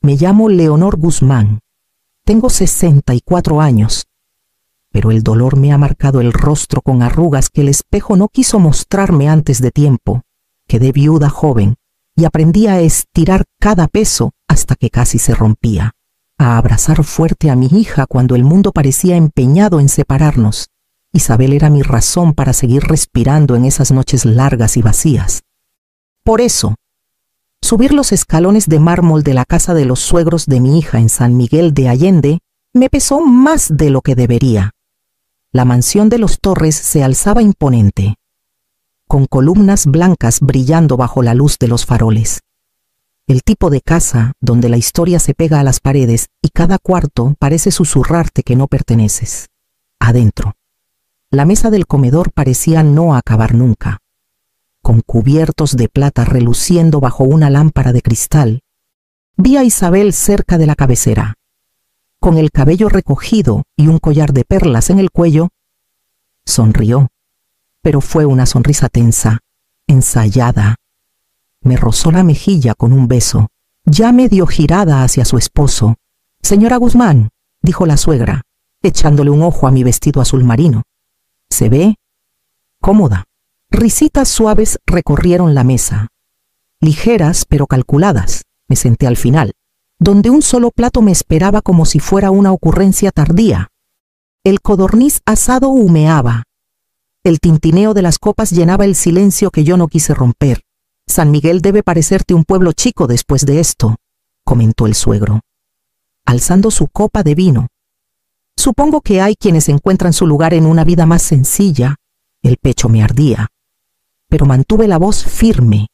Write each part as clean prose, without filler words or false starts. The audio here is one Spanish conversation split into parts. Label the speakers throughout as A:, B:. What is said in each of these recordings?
A: Me llamo Leonor Guzmán. Tengo 64 años. Pero el dolor me ha marcado el rostro con arrugas que el espejo no quiso mostrarme antes de tiempo. Quedé viuda joven y aprendí a estirar cada peso hasta que casi se rompía, a abrazar fuerte a mi hija cuando el mundo parecía empeñado en separarnos. Isabel era mi razón para seguir respirando en esas noches largas y vacías. Por eso, subir los escalones de mármol de la casa de los suegros de mi hija en San Miguel de Allende me pesó más de lo que debería. La mansión de los Torres se alzaba imponente, con columnas blancas brillando bajo la luz de los faroles. El tipo de casa donde la historia se pega a las paredes y cada cuarto parece susurrarte que no perteneces. Adentro, la mesa del comedor parecía no acabar nunca. Con cubiertos de plata reluciendo bajo una lámpara de cristal, vi a Isabel cerca de la cabecera, con el cabello recogido y un collar de perlas en el cuello. Sonrió, pero fue una sonrisa tensa, ensayada. Me rozó la mejilla con un beso, ya medio girada hacia su esposo. «Señora Guzmán», dijo la suegra, echándole un ojo a mi vestido azul marino. «¿Se ve? Cómoda». Risitas suaves recorrieron la mesa. Ligeras pero calculadas, me senté al final, donde un solo plato me esperaba como si fuera una ocurrencia tardía. El codorniz asado humeaba. El tintineo de las copas llenaba el silencio que yo no quise romper. «San Miguel debe parecerte un pueblo chico después de esto», comentó el suegro, alzando su copa de vino. «Supongo que hay quienes encuentran su lugar en una vida más sencilla». El pecho me ardía, pero mantuve la voz firme.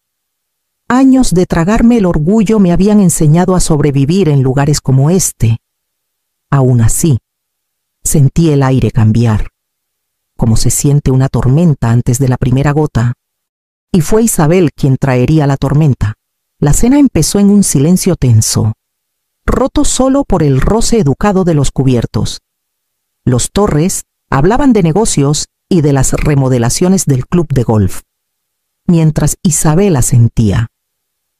A: Años de tragarme el orgullo me habían enseñado a sobrevivir en lugares como este. Aún así, sentí el aire cambiar, como se siente una tormenta antes de la primera gota. Y fue Isabel quien traería la tormenta. La cena empezó en un silencio tenso, roto solo por el roce educado de los cubiertos. Los Torres hablaban de negocios y de las remodelaciones del club de golf, mientras Isabel asentía,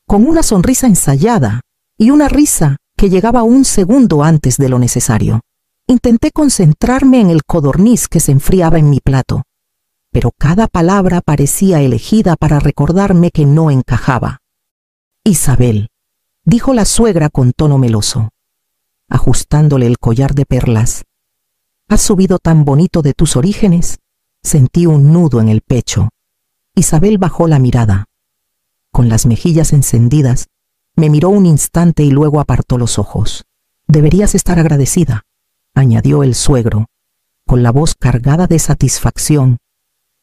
A: con una sonrisa ensayada y una risa que llegaba un segundo antes de lo necesario. Intenté concentrarme en el codorniz que se enfriaba en mi plato, pero cada palabra parecía elegida para recordarme que no encajaba. «Isabel», dijo la suegra con tono meloso, ajustándole el collar de perlas, «¿has subido tan bonito de tus orígenes?» Sentí un nudo en el pecho. Isabel bajó la mirada. Con las mejillas encendidas, me miró un instante y luego apartó los ojos. «Deberías estar agradecida», añadió el suegro, con la voz cargada de satisfacción.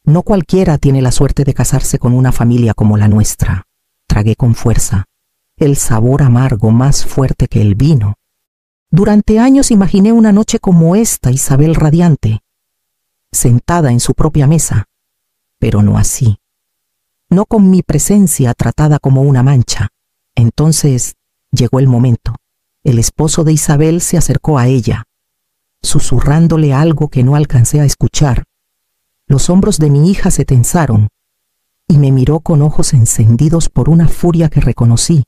A: «No cualquiera tiene la suerte de casarse con una familia como la nuestra». Tragué con fuerza, el sabor amargo más fuerte que el vino. Durante años imaginé una noche como esta, Isabel radiante, sentada en su propia mesa, pero no así. No con mi presencia tratada como una mancha. Entonces llegó el momento. El esposo de Isabel se acercó a ella, susurrándole algo que no alcancé a escuchar. Los hombros de mi hija se tensaron y me miró con ojos encendidos por una furia que reconocí,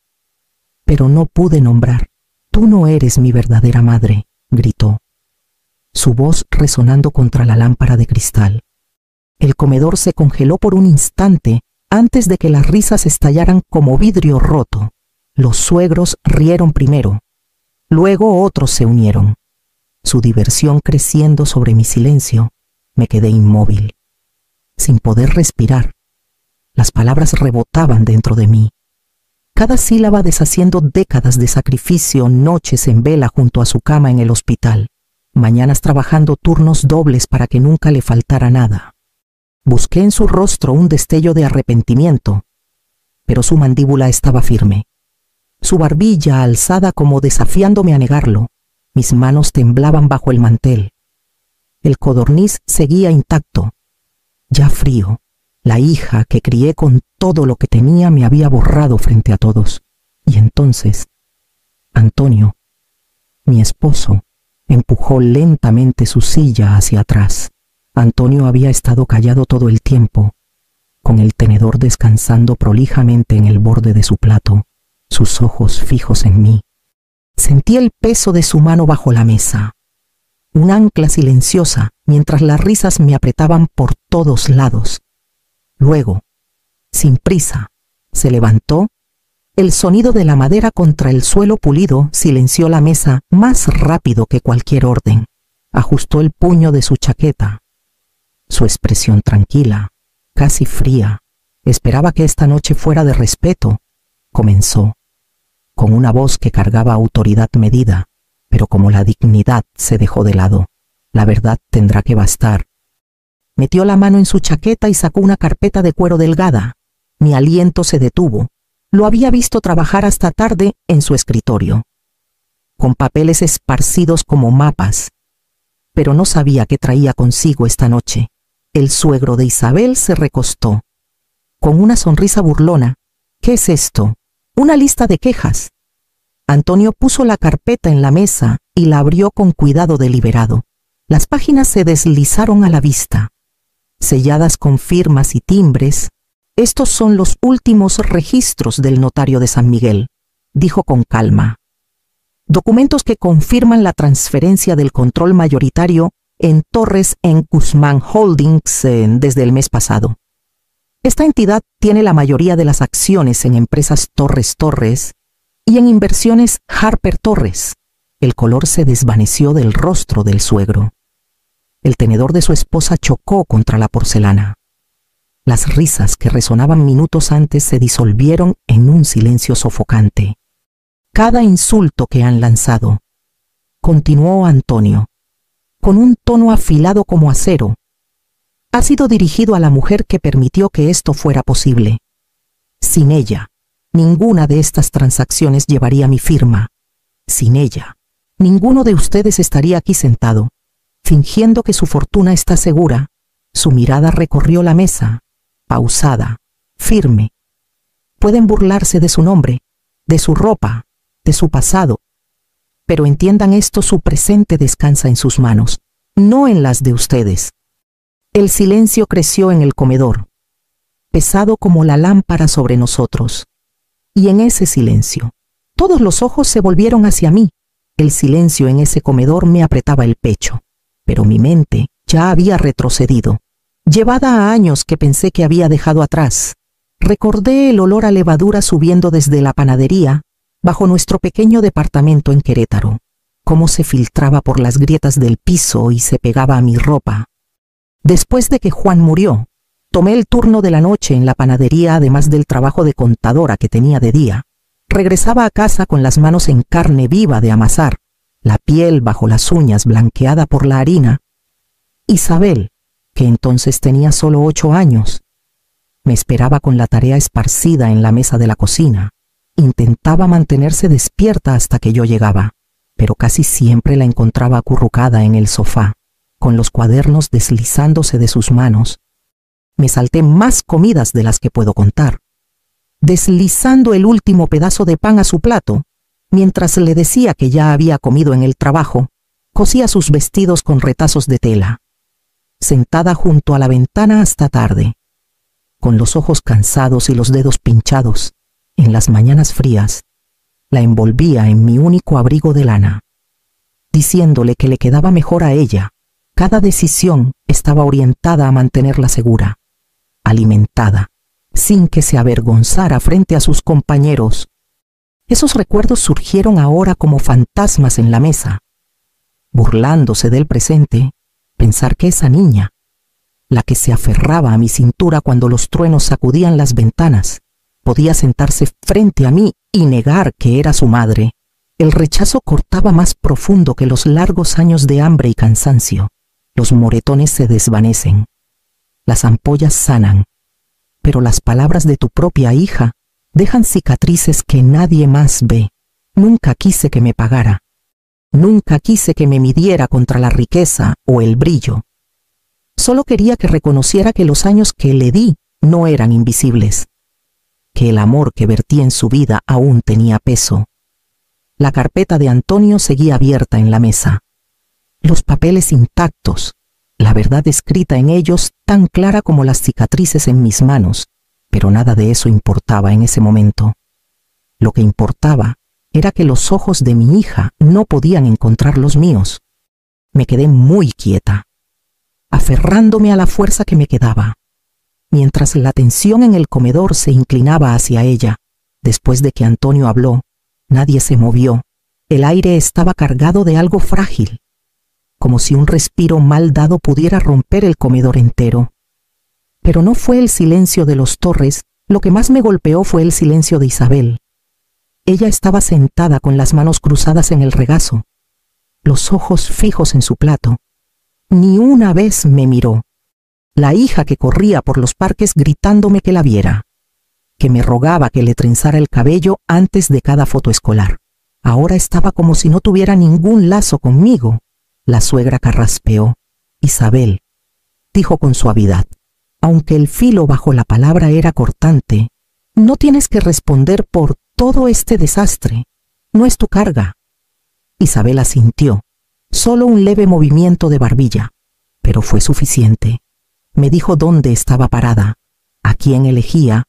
A: pero no pude nombrar. «Tú no eres mi verdadera madre», gritó, su voz resonando contra la lámpara de cristal. El comedor se congeló por un instante antes de que las risas estallaran como vidrio roto. Los suegros rieron primero, luego otros se unieron. Su diversión creciendo sobre mi silencio, me quedé inmóvil, sin poder respirar. Las palabras rebotaban dentro de mí, cada sílaba deshaciendo décadas de sacrificio, noches en vela junto a su cama en el hospital, mañanas trabajando turnos dobles para que nunca le faltara nada. Busqué en su rostro un destello de arrepentimiento, pero su mandíbula estaba firme, su barbilla alzada como desafiándome a negarlo. Mis manos temblaban bajo el mantel. El codorniz seguía intacto, ya frío. La hija que crié con todo lo que tenía me había borrado frente a todos. Y entonces, Antonio, mi esposo, empujó lentamente su silla hacia atrás. Antonio había estado callado todo el tiempo, con el tenedor descansando prolijamente en el borde de su plato, sus ojos fijos en mí. Sentí el peso de su mano bajo la mesa, un ancla silenciosa mientras las risas me apretaban por todos lados. Luego, sin prisa, se levantó. El sonido de la madera contra el suelo pulido silenció la mesa más rápido que cualquier orden. Ajustó el puño de su chaqueta. Su expresión tranquila, casi fría, esperaba que esta noche fuera de respeto. Comenzó, con una voz que cargaba autoridad medida, pero como la dignidad se dejó de lado, la verdad tendrá que bastar. Metió la mano en su chaqueta y sacó una carpeta de cuero delgada. Mi aliento se detuvo. Lo había visto trabajar hasta tarde en su escritorio, con papeles esparcidos como mapas, pero no sabía qué traía consigo esta noche. El suegro de Isabel se recostó, con una sonrisa burlona. ¿Qué es esto? Una lista de quejas. Antonio puso la carpeta en la mesa y la abrió con cuidado deliberado. Las páginas se deslizaron a la vista, selladas con firmas y timbres. Estos son los últimos registros del notario de San Miguel, dijo con calma. Documentos que confirman la transferencia del control mayoritario en Torres en Guzmán Holdings desde el mes pasado. Esta entidad tiene la mayoría de las acciones en empresas Torres y en inversiones Harper Torres. El color se desvaneció del rostro del suegro. El tenedor de su esposa chocó contra la porcelana. Las risas que resonaban minutos antes se disolvieron en un silencio sofocante. Cada insulto que han lanzado, continuó Antonio, con un tono afilado como acero, ha sido dirigido a la mujer que permitió que esto fuera posible. Sin ella, ninguna de estas transacciones llevaría mi firma. Sin ella, ninguno de ustedes estaría aquí sentado, fingiendo que su fortuna está segura. Su mirada recorrió la mesa, pausada, firme. Pueden burlarse de su nombre, de su ropa, de su pasado, pero entiendan esto: su presente descansa en sus manos, no en las de ustedes. El silencio creció en el comedor, pesado como la lámpara sobre nosotros. Y en ese silencio, todos los ojos se volvieron hacia mí. El silencio en ese comedor me apretaba el pecho, pero mi mente ya había retrocedido, llevada a años que pensé que había dejado atrás. Recordé el olor a levadura subiendo desde la panadería bajo nuestro pequeño departamento en Querétaro, cómo se filtraba por las grietas del piso y se pegaba a mi ropa. Después de que Juan murió, tomé el turno de la noche en la panadería, además del trabajo de contadora que tenía de día. Regresaba a casa con las manos en carne viva de amasar, la piel bajo las uñas blanqueada por la harina. Isabel, que entonces tenía solo 8 años, me esperaba con la tarea esparcida en la mesa de la cocina. Intentaba mantenerse despierta hasta que yo llegaba, pero casi siempre la encontraba acurrucada en el sofá, con los cuadernos deslizándose de sus manos. Me salté más comidas de las que puedo contar, deslizando el último pedazo de pan a su plato. Mientras le decía que ya había comido en el trabajo, cosía sus vestidos con retazos de tela, sentada junto a la ventana hasta tarde, con los ojos cansados y los dedos pinchados. En las mañanas frías, la envolvía en mi único abrigo de lana, diciéndole que le quedaba mejor a ella. Cada decisión estaba orientada a mantenerla segura, alimentada, sin que se avergonzara frente a sus compañeros. Esos recuerdos surgieron ahora como fantasmas en la mesa. Burlándose del presente, pensar que esa niña, la que se aferraba a mi cintura cuando los truenos sacudían las ventanas, podía sentarse frente a mí y negar que era su madre. El rechazo cortaba más profundo que los largos años de hambre y cansancio. Los moretones se desvanecen, las ampollas sanan, pero las palabras de tu propia hija dejan cicatrices que nadie más ve. Nunca quise que me pagara, nunca quise que me midiera contra la riqueza o el brillo. Solo quería que reconociera que los años que le di no eran invisibles, que el amor que vertí en su vida aún tenía peso. La carpeta de Antonio seguía abierta en la mesa, los papeles intactos, la verdad escrita en ellos tan clara como las cicatrices en mis manos, pero nada de eso importaba en ese momento. Lo que importaba era que los ojos de mi hija no podían encontrar los míos. Me quedé muy quieta, aferrándome a la fuerza que me quedaba, mientras la tensión en el comedor se inclinaba hacia ella. Después de que Antonio habló, nadie se movió. El aire estaba cargado de algo frágil, como si un respiro mal dado pudiera romper el comedor entero. Pero no fue el silencio de los Torres, lo que más me golpeó fue el silencio de Isabel. Ella estaba sentada con las manos cruzadas en el regazo, los ojos fijos en su plato. Ni una vez me miró. La hija que corría por los parques gritándome que la viera, que me rogaba que le trenzara el cabello antes de cada foto escolar. Ahora estaba como si no tuviera ningún lazo conmigo. La suegra carraspeó. Isabel, dijo con suavidad, aunque el filo bajo la palabra era cortante, no tienes que responder por todo este desastre. No es tu carga. Isabel asintió, solo un leve movimiento de barbilla, pero fue suficiente. Me dijo dónde estaba parada, a quién elegía.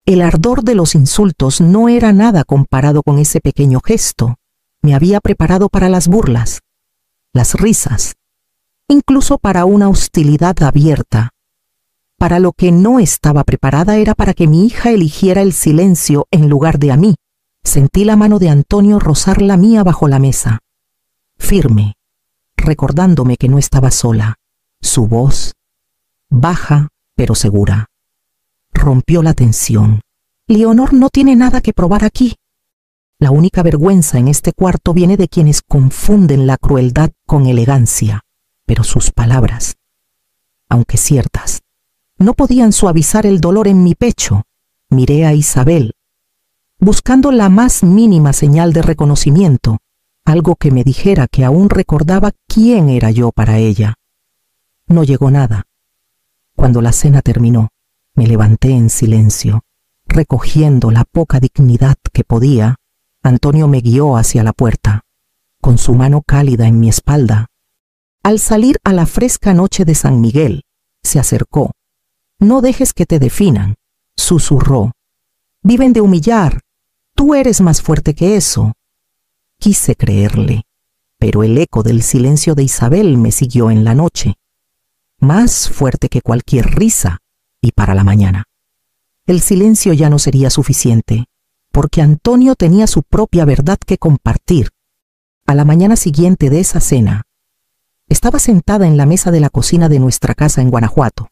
A: El ardor de los insultos no era nada comparado con ese pequeño gesto. Me había preparado para las burlas, las risas, incluso para una hostilidad abierta. Para lo que no estaba preparada era para que mi hija eligiera el silencio en lugar de a mí. Sentí la mano de Antonio rozar la mía bajo la mesa, firme, recordándome que no estaba sola. Su voz, baja pero segura, rompió la tensión. Leonor no tiene nada que probar aquí. La única vergüenza en este cuarto viene de quienes confunden la crueldad con elegancia, pero sus palabras, aunque ciertas, no podían suavizar el dolor en mi pecho. Miré a Isabel, buscando la más mínima señal de reconocimiento, algo que me dijera que aún recordaba quién era yo para ella. No llegó nada. Cuando la cena terminó, me levanté en silencio, recogiendo la poca dignidad que podía. Antonio me guió hacia la puerta, con su mano cálida en mi espalda. Al salir a la fresca noche de San Miguel, se acercó. No dejes que te definan, susurró. Viven de humillar. Tú eres más fuerte que eso. Quise creerle, pero el eco del silencio de Isabel me siguió en la noche, más fuerte que cualquier risa, y para la mañana. El silencio ya no sería suficiente, porque Antonio tenía su propia verdad que compartir. A la mañana siguiente de esa cena, estaba sentada en la mesa de la cocina de nuestra casa en Guanajuato.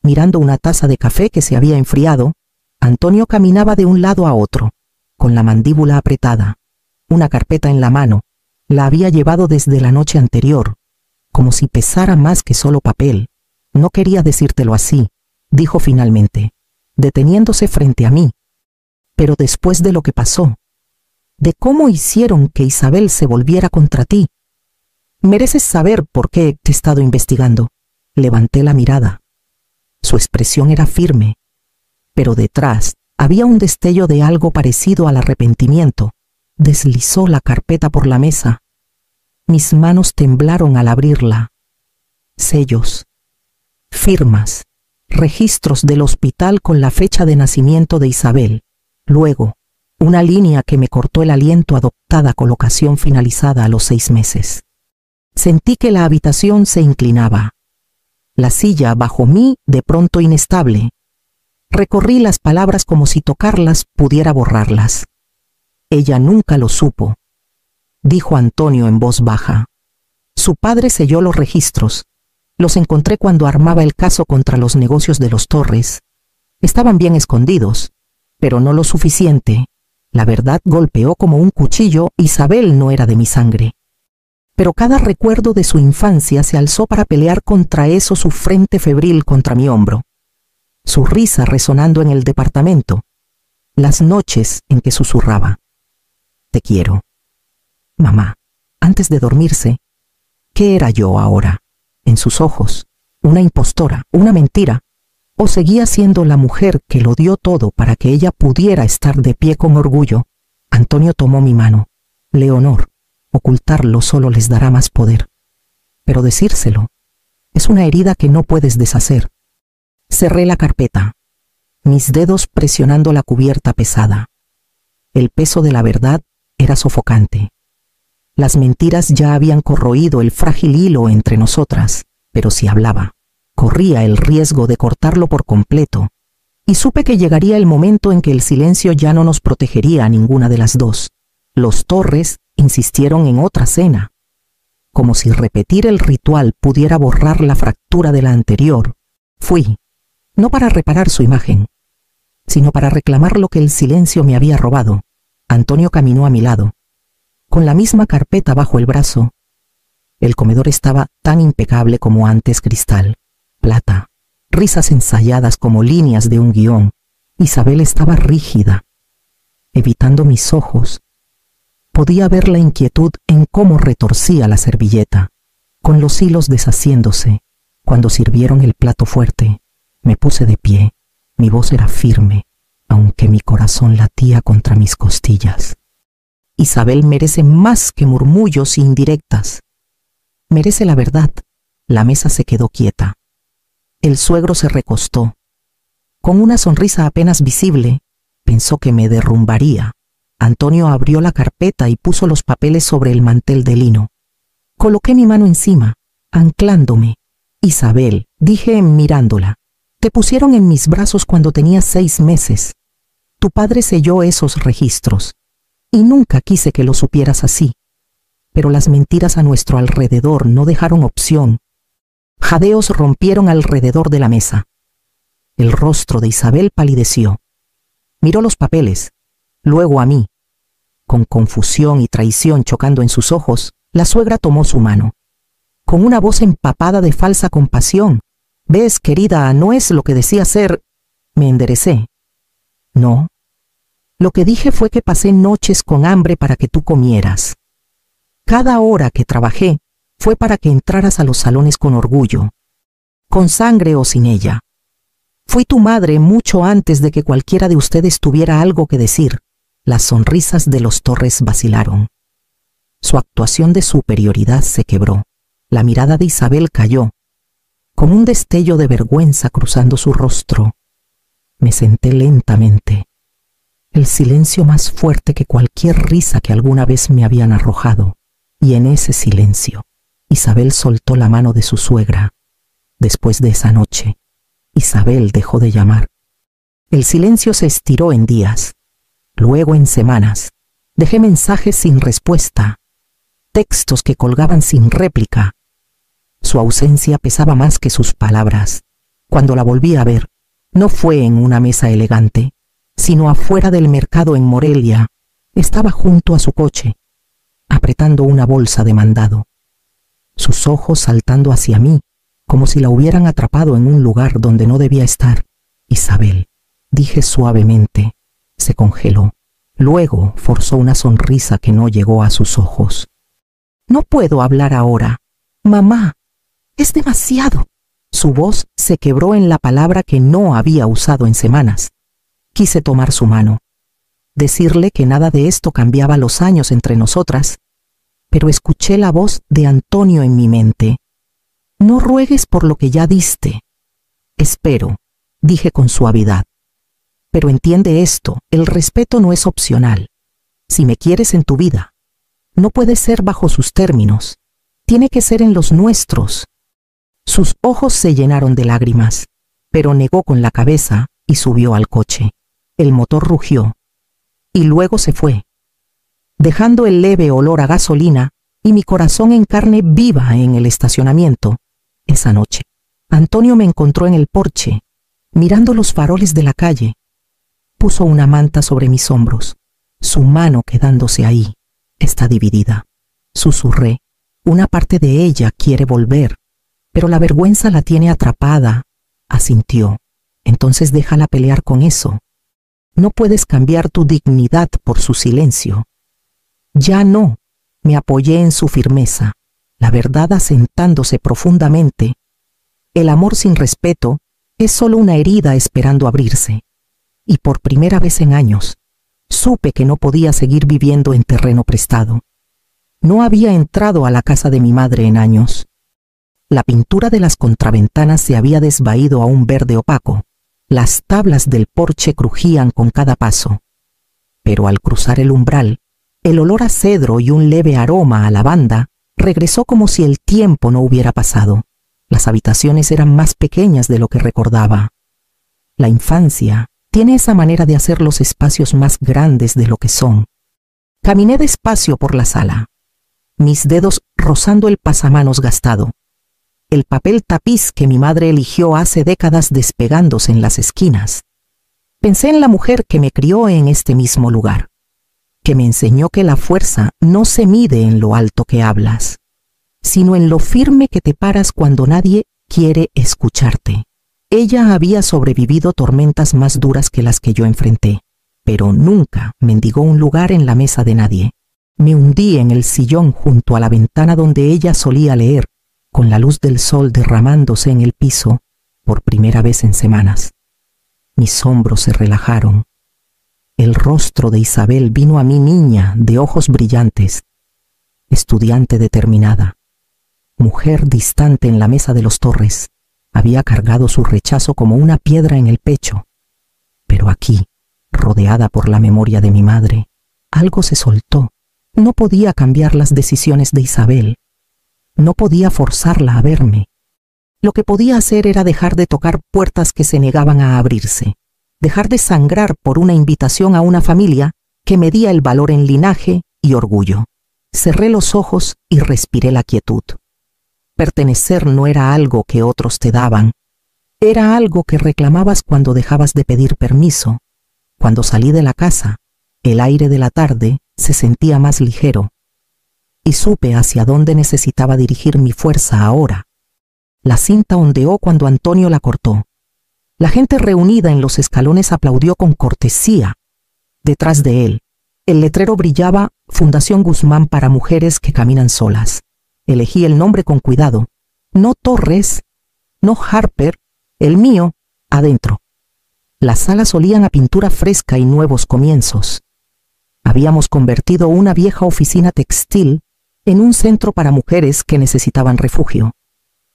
A: Mirando una taza de café que se había enfriado, Antonio caminaba de un lado a otro, con la mandíbula apretada, una carpeta en la mano. La había llevado desde la noche anterior, como si pesara más que solo papel. No quería decírtelo así, dijo finalmente, deteniéndose frente a mí. Pero después de lo que pasó, de cómo hicieron que Isabel se volviera contra ti, mereces saber por qué te he estado investigando. Levanté la mirada. Su expresión era firme, pero detrás había un destello de algo parecido al arrepentimiento. Deslizó la carpeta por la mesa. Mis manos temblaron al abrirla. Sellos, firmas, registros del hospital con la fecha de nacimiento de Isabel. Luego, una línea que me cortó el aliento, adoptada colocación finalizada a los 6 meses. Sentí que la habitación se inclinaba. La silla bajo mí de pronto inestable. Recorrí las palabras como si tocarlas pudiera borrarlas. Ella nunca lo supo, dijo Antonio en voz baja. Su padre selló los registros. Los encontré cuando armaba el caso contra los negocios de los Torres. Estaban bien escondidos, pero no lo suficiente. La verdad golpeó como un cuchillo. Isabel no era de mi sangre. Pero cada recuerdo de su infancia se alzó para pelear contra eso, su frente febril contra mi hombro, su risa resonando en el departamento, las noches en que susurraba: te quiero. Mamá, antes de dormirse, ¿qué era yo ahora? En sus ojos, una impostora, una mentira, o seguía siendo la mujer que lo dio todo para que ella pudiera estar de pie con orgullo. Antonio tomó mi mano. Leonor, ocultarlo solo les dará más poder. Pero decírselo es una herida que no puedes deshacer. Cerré la carpeta, mis dedos presionando la cubierta pesada. El peso de la verdad era sofocante. Las mentiras ya habían corroído el frágil hilo entre nosotras, pero si hablaba, corría el riesgo de cortarlo por completo, y supe que llegaría el momento en que el silencio ya no nos protegería a ninguna de las dos. Los Torres insistieron en otra cena. Como si repetir el ritual pudiera borrar la fractura de la anterior, fui, no para reparar su imagen, sino para reclamar lo que el silencio me había robado. Antonio caminó a mi lado, con la misma carpeta bajo el brazo. El comedor estaba tan impecable como antes, cristal, plata, risas ensayadas como líneas de un guión. Isabel estaba rígida, evitando mis ojos. Podía ver la inquietud en cómo retorcía la servilleta, con los hilos deshaciéndose. Cuando sirvieron el plato fuerte, me puse de pie. Mi voz era firme, aunque mi corazón latía contra mis costillas. Isabel merece más que murmullos e indirectas. Merece la verdad. La mesa se quedó quieta. El suegro se recostó. Con una sonrisa apenas visible, pensó que me derrumbaría. Antonio abrió la carpeta y puso los papeles sobre el mantel de lino. Coloqué mi mano encima, anclándome. Isabel, dije mirándola, te pusieron en mis brazos cuando tenías 6 meses. Tu padre selló esos registros, y nunca quise que lo supieras así. Pero las mentiras a nuestro alrededor no dejaron opción. Jadeos rompieron alrededor de la mesa. El rostro de Isabel palideció. Miró los papeles, luego a mí. Con confusión y traición chocando en sus ojos, la suegra tomó su mano. Con una voz empapada de falsa compasión. «Ves, querida, no es lo que decía ser». Me enderecé. «No. Lo que dije fue que pasé noches con hambre para que tú comieras. Cada hora que trabajé fue para que entraras a los salones con orgullo, con sangre o sin ella. Fui tu madre mucho antes de que cualquiera de ustedes tuviera algo que decir». Las sonrisas de los Torres vacilaron. Su actuación de superioridad se quebró. La mirada de Isabel cayó, con un destello de vergüenza cruzando su rostro. Me senté lentamente. El silencio más fuerte que cualquier risa que alguna vez me habían arrojado. Y en ese silencio, Isabel soltó la mano de su suegra. Después de esa noche, Isabel dejó de llamar. El silencio se estiró en días, luego en semanas. Dejé mensajes sin respuesta, textos que colgaban sin réplica. Su ausencia pesaba más que sus palabras. Cuando la volví a ver, no fue en una mesa elegante, sino afuera del mercado en Morelia. Estaba junto a su coche, apretando una bolsa de mandado, sus ojos saltando hacia mí, como si la hubieran atrapado en un lugar donde no debía estar. «Isabel», dije suavemente. Se congeló. Luego forzó una sonrisa que no llegó a sus ojos. «No puedo hablar ahora. Mamá, es demasiado». Su voz se quebró en la palabra que no había usado en semanas. Quise tomar su mano, decirle que nada de esto cambiaba los años entre nosotras, pero escuché la voz de Antonio en mi mente. «No ruegues por lo que ya diste». «Espero», dije con suavidad. «Pero entiende esto, el respeto no es opcional. Si me quieres en tu vida, no puede ser bajo sus términos. Tiene que ser en los nuestros». Sus ojos se llenaron de lágrimas, pero negó con la cabeza y subió al coche. El motor rugió, y luego se fue, dejando el leve olor a gasolina y mi corazón en carne viva en el estacionamiento. Esa noche, Antonio me encontró en el porche, mirando los faroles de la calle. Puso una manta sobre mis hombros, su mano quedándose ahí. «Está dividida», susurré. «Una parte de ella quiere volver, pero la vergüenza la tiene atrapada». Asintió. «Entonces déjala pelear con eso. No puedes cambiar tu dignidad por su silencio». «Ya no». Me apoyé en su firmeza, la verdad asentándose profundamente. El amor sin respeto es solo una herida esperando abrirse. Y por primera vez en años, supe que no podía seguir viviendo en terreno prestado. No había entrado a la casa de mi madre en años. La pintura de las contraventanas se había desvaído a un verde opaco. Las tablas del porche crujían con cada paso. Pero al cruzar el umbral, El olor a cedro y un leve aroma a lavanda regresó como si el tiempo no hubiera pasado. Las habitaciones eran más pequeñas de lo que recordaba. La infancia tiene esa manera de hacer los espacios más grandes de lo que son. Caminé despacio por la sala, mis dedos rozando el pasamanos gastado, el papel tapiz que mi madre eligió hace décadas despegándose en las esquinas. Pensé en la mujer que me crió en este mismo lugar, que me enseñó que la fuerza no se mide en lo alto que hablas, sino en lo firme que te paras cuando nadie quiere escucharte. Ella había sobrevivido tormentas más duras que las que yo enfrenté, pero nunca mendigó un lugar en la mesa de nadie. Me hundí en el sillón junto a la ventana donde ella solía leer, con la luz del sol derramándose en el piso por primera vez en semanas. Mis hombros se relajaron. El rostro de Isabel vino a mí niña de ojos brillantes, estudiante determinada, mujer distante en la mesa de los Torres. Había cargado su rechazo como una piedra en el pecho. Pero aquí, rodeada por la memoria de mi madre, algo se soltó. No podía cambiar las decisiones de Isabel. No podía forzarla a verme. Lo que podía hacer era dejar de tocar puertas que se negaban a abrirse, dejar de sangrar por una invitación a una familia que medía el valor en linaje y orgullo. Cerré los ojos y respiré la quietud. Pertenecer no era algo que otros te daban, era algo que reclamabas cuando dejabas de pedir permiso. Cuando salí de la casa, el aire de la tarde se sentía más ligero, y supe hacia dónde necesitaba dirigir mi fuerza ahora. La cinta ondeó cuando Antonio la cortó. La gente reunida en los escalones aplaudió con cortesía. Detrás de él, el letrero brillaba: Fundación Guzmán para mujeres que caminan solas. Elegí el nombre con cuidado. No Torres, no Harper, el mío, adentro. Las salas olían a pintura fresca y nuevos comienzos. Habíamos convertido una vieja oficina textil en un centro para mujeres que necesitaban refugio,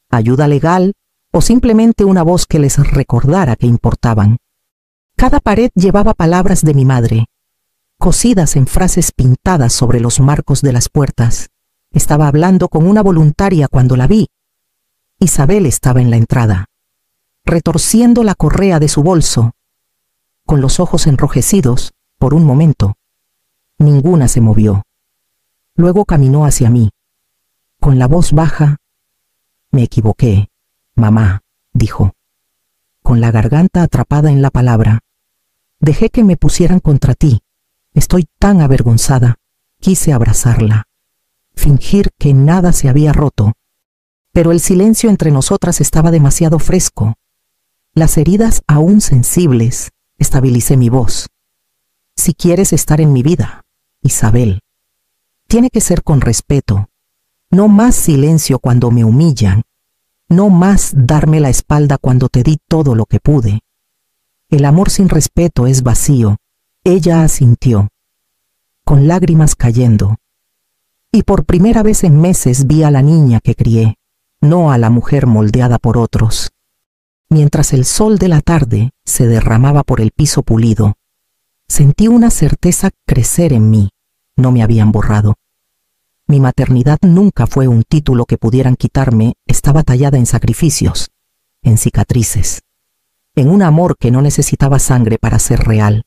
A: ayuda legal o simplemente una voz que les recordara que importaban. Cada pared llevaba palabras de mi madre, cosidas en frases pintadas sobre los marcos de las puertas. Estaba hablando con una voluntaria cuando la vi. Isabel estaba en la entrada, retorciendo la correa de su bolso, con los ojos enrojecidos por un momento. Ninguna se movió. Luego caminó hacia mí. Con la voz baja: «Me equivoqué, mamá», dijo, con la garganta atrapada en la palabra. «Dejé que me pusieran contra ti. Estoy tan avergonzada». Quise abrazarla, fingir que nada se había roto, pero el silencio entre nosotras estaba demasiado fresco. Las heridas aún sensibles. Estabilicé mi voz. «Si quieres estar en mi vida, Isabel, tiene que ser con respeto. No más silencio cuando me humillan. No más darme la espalda cuando te di todo lo que pude. El amor sin respeto es vacío». Ella asintió, con lágrimas cayendo. Y por primera vez en meses vi a la niña que crié, no a la mujer moldeada por otros. Mientras el sol de la tarde se derramaba por el piso pulido, sentí una certeza crecer en mí. No me habían borrado. Mi maternidad nunca fue un título que pudieran quitarme. Estaba tallada en sacrificios, en cicatrices, en un amor que no necesitaba sangre para ser real.